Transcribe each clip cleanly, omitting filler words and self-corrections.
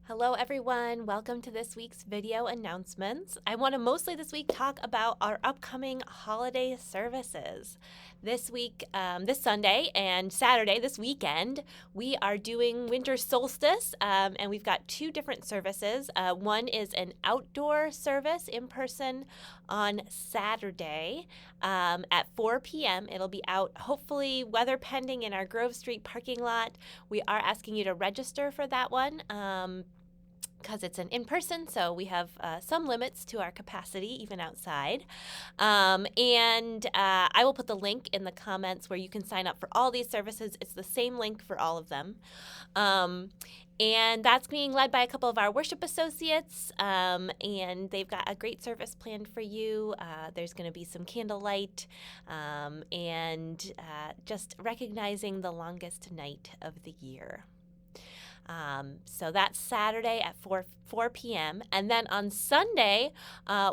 Hello everyone, welcome to this week's video announcements. I want to mostly this week talk about our upcoming holiday services. This week, this Sunday and Saturday, this weekend, we are doing Winter Solstice and we've got two different services. One is an outdoor service in person on Saturday at 4 p.m. It'll be out, hopefully weather pending, in our Grove Street parking lot. We are asking you to register for that one. Because it's an in-person, so we have some limits to our capacity, even outside. I will put the link in the comments where you can sign up for all these services. It's the same link for all of them. And that's being led by a couple of our worship associates, and they've got a great service planned for you. There's going to be some candlelight just recognizing the longest night of the year. So that's Saturday at 4 p.m. And then on Sunday,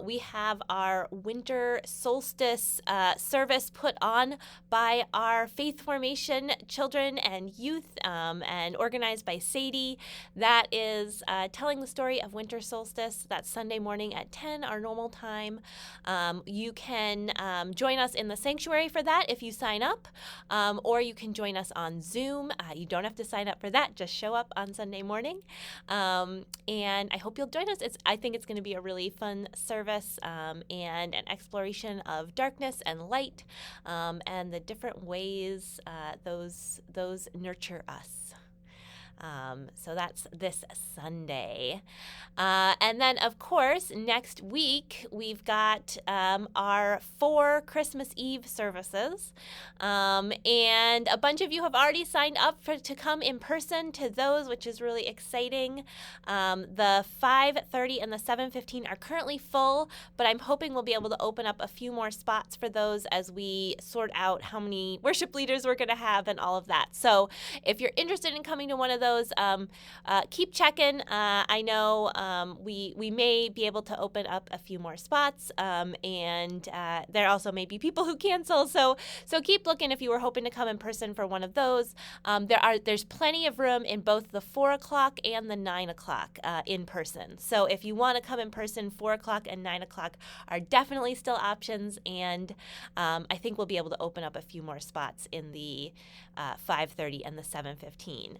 we have our Winter Solstice service put on by our Faith Formation children and youth and organized by Sadie. That is telling the story of Winter Solstice. That's Sunday morning at 10, our normal time. You can join us in the sanctuary for that if you sign up, or you can join us on Zoom. You don't have to sign up for that. Just show up on Sunday morning, and I hope you'll join us. I think it's going to be a really fun service and an exploration of darkness and light, and the different ways those nurture us. So that's this Sunday. And then, of course, next week, we've got our 4 Christmas Eve services. And a bunch of you have already signed up to come in person to those, which is really exciting. The 5:30 and the 7:15 are currently full, but I'm hoping we'll be able to open up a few more spots for those as we sort out how many worship leaders we're going to have and all of that. So if you're interested in coming to one of those, keep checking. I know we may be able to open up a few more spots, and there also may be people who cancel. So keep looking if you were hoping to come in person for one of those. There's plenty of room in both the 4 o'clock and the 9 o'clock in person. So if you want to come in person, 4 o'clock and 9 o'clock are definitely still options, and I think we'll be able to open up a few more spots in the 5:30 and the 7:15.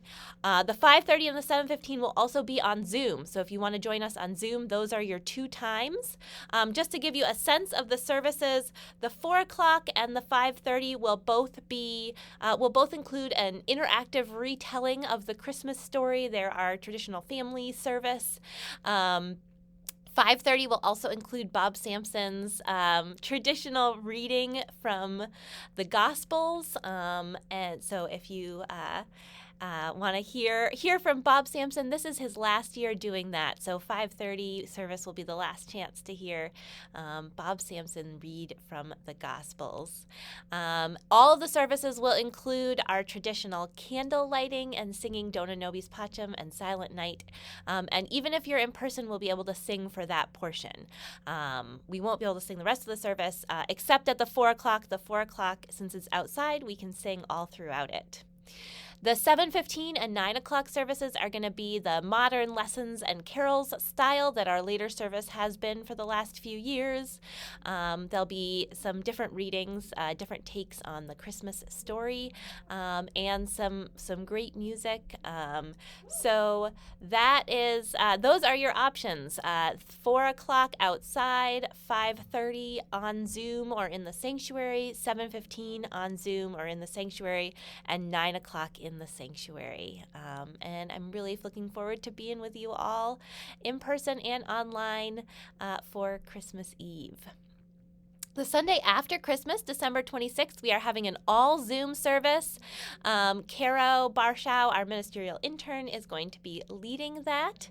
The 5:30 and the 7:15 will also be on Zoom. So if you want to join us on Zoom, those are your 2 times. Just to give you a sense of the services, the 4 o'clock and the 5:30 will both include an interactive retelling of the Christmas story. They're our traditional family service. 5:30 will also include Bob Sampson's traditional reading from the Gospels. And so if you want to hear from Bob Sampson, this is his last year doing that. So 5:30 service will be the last chance to hear Bob Sampson read from the Gospels. All of the services will include our traditional candle lighting and singing Dona Nobis Pacem and Silent Night. And even if you're in person, we'll be able to sing for that portion. We won't be able to sing the rest of the service, except at the 4 o'clock. The 4 o'clock, since it's outside, we can sing all throughout it. The 7:15 and 9 o'clock services are going to be the modern lessons and carols style that our later service has been for the last few years. There'll be some different readings, different takes on the Christmas story, and some great music. So that is, those are your options. 4 o'clock outside, 5:30 on Zoom or in the sanctuary, 7:15 on Zoom or in the sanctuary, and 9 o'clock in the sanctuary. And I'm really looking forward to being with you all in person and online for Christmas Eve. The Sunday after Christmas, December 26th, we are having an all-Zoom service. Caro Barshow, our ministerial intern, is going to be leading that.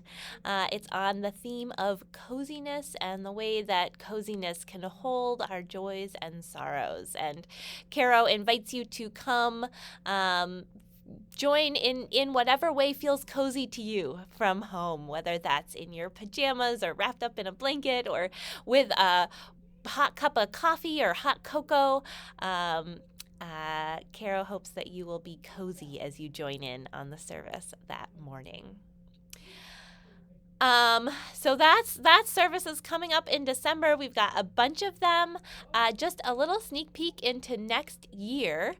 It's on the theme of coziness and the way that coziness can hold our joys and sorrows. And Caro invites you to come join in whatever way feels cozy to you from home, whether that's in your pajamas or wrapped up in a blanket or with a hot cup of coffee or hot cocoa. Caro hopes that you will be cozy as you join in on the service that morning. So that service is coming up in December. We've got a bunch of them. Just a little sneak peek into next year,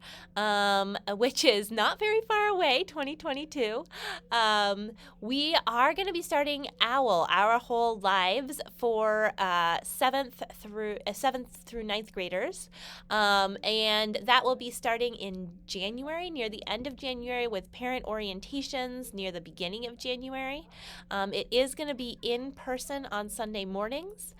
which is not very far away, 2022. We are going to be starting OWL, Our Whole Lives, for seventh through ninth graders, and that will be starting in January, near the end of January, with parent orientations near the beginning of January. It is going to be in person on Sunday mornings.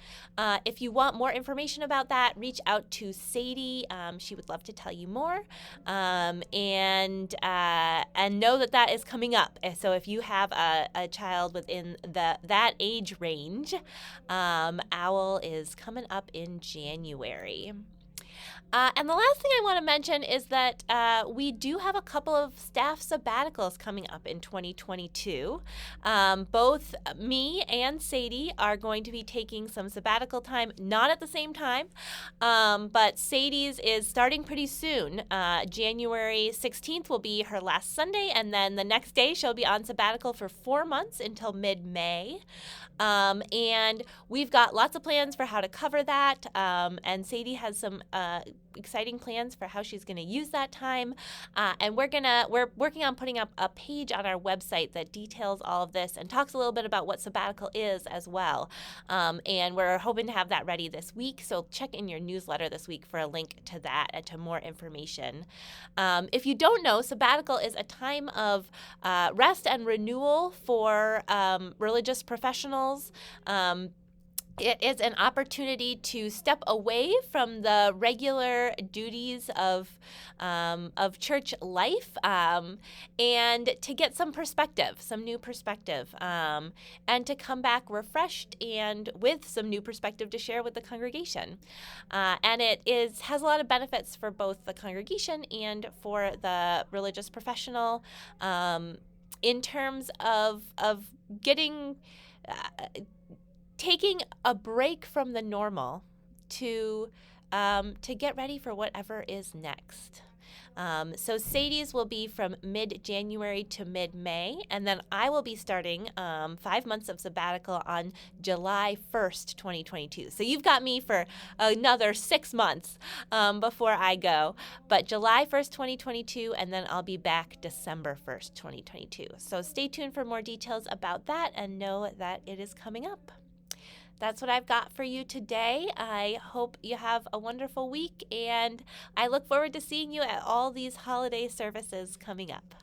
If you want more information about that, reach out to Sadie. She would love to tell you more. And know that is coming up. So if you have a child within that age range, OWL is coming up in January. And the last thing I want to mention is that we do have a couple of staff sabbaticals coming up in 2022. Both me and Sadie are going to be taking some sabbatical time, not at the same time, but Sadie's is starting pretty soon. January 16th will be her last Sunday, and then the next day she'll be on sabbatical for 4 months until mid-May. And we've got lots of plans for how to cover that, and Sadie has some exciting plans for how she's going to use that time, and we're working on putting up a page on our website that details all of this and talks a little bit about what sabbatical is as well, and we're hoping to have that ready this week, so check in your newsletter this week for a link to that and to more information. If you don't know, sabbatical is a time of rest and renewal for religious professionals. It is an opportunity to step away from the regular duties of church life, and to get some perspective, some new perspective, and to come back refreshed and with some new perspective to share with the congregation. And it has a lot of benefits for both the congregation and for the religious professional, in terms of getting taking a break from the normal to get ready for whatever is next. So Sadie's will be from mid-January to mid-May, and then I will be starting 5 months of sabbatical on July 1st, 2022. So you've got me for another 6 months before I go. But July 1st, 2022, and then I'll be back December 1st, 2022. So stay tuned for more details about that, and know that it is coming up. That's what I've got for you today. I hope you have a wonderful week, and I look forward to seeing you at all these holiday services coming up.